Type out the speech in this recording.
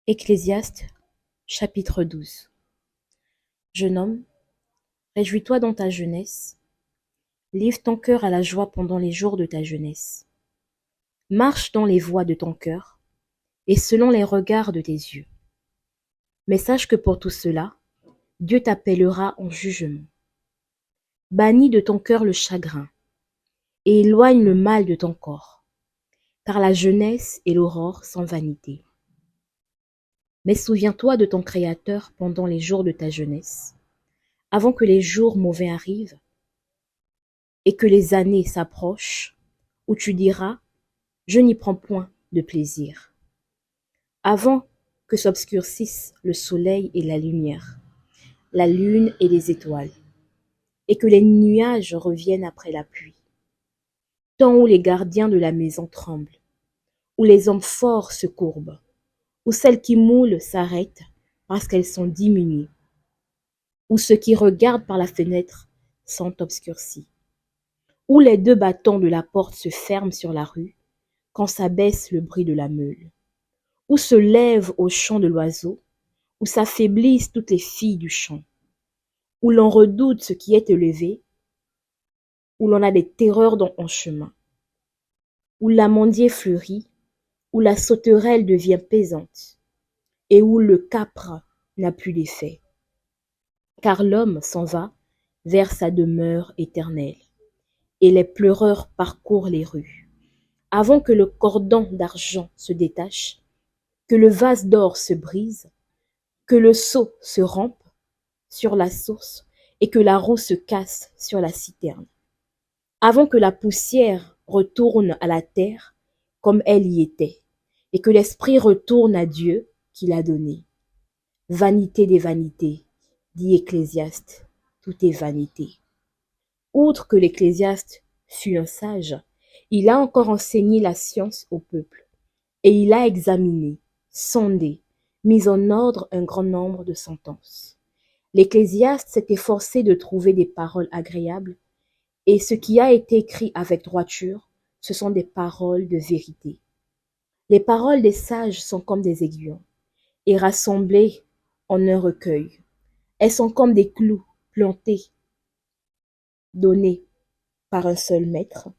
Ecclésiaste, chapitre 12. Jeune homme, réjouis-toi dans ta jeunesse, livre ton cœur à la joie pendant les jours de ta jeunesse. Marche dans les voies de ton cœur et selon les regards de tes yeux. Mais sache que pour tout cela, Dieu t'appellera en jugement. Bannis de ton cœur le chagrin et éloigne le mal de ton corps, car la jeunesse et l'aurore sont vanité. Mais souviens-toi de ton Créateur pendant les jours de ta jeunesse, avant que les jours mauvais arrivent et que les années s'approchent, où tu diras, je n'y prends point de plaisir. Avant que s'obscurcissent le soleil et la lumière, la lune et les étoiles, et que les nuages reviennent après la pluie. Temps où les gardiens de la maison tremblent, où les hommes forts se courbent, où celles qui moulent s'arrêtent parce qu'elles sont diminuées, où ceux qui regardent par la fenêtre sont obscurcis, où les deux battants de la porte se ferment sur la rue, quand s'abaisse le bruit de la meule, où se lève au chant de l'oiseau, où s'affaiblissent toutes les filles du champ, où l'on redoute ce qui est élevé, où l'on a des terreurs en chemin, où l'amandier fleurit, où la sauterelle devient pesante, et où le capre n'a plus d'effet. Car l'homme s'en va vers sa demeure éternelle, et les pleureurs parcourent les rues. Avant que le cordon d'argent se détache, que le vase d'or se brise, que le seau se rompe sur la source et que la roue se casse sur la citerne. Avant que la poussière retourne à la terre comme elle y était, et que l'esprit retourne à Dieu qui l'a donné. Vanité des vanités, dit Ecclésiaste, tout est vanité. Outre que l'Ecclésiaste fut un sage, il a encore enseigné la science au peuple, et il a examiné, sondé, mis en ordre un grand nombre de sentences. L'Ecclésiaste s'est efforcé de trouver des paroles agréables, et ce qui a été écrit avec droiture, ce sont des paroles de vérité. Les paroles des sages sont comme des aiguillons, et rassemblées en un recueil. Elles sont comme des clous plantés, donnés par un seul maître,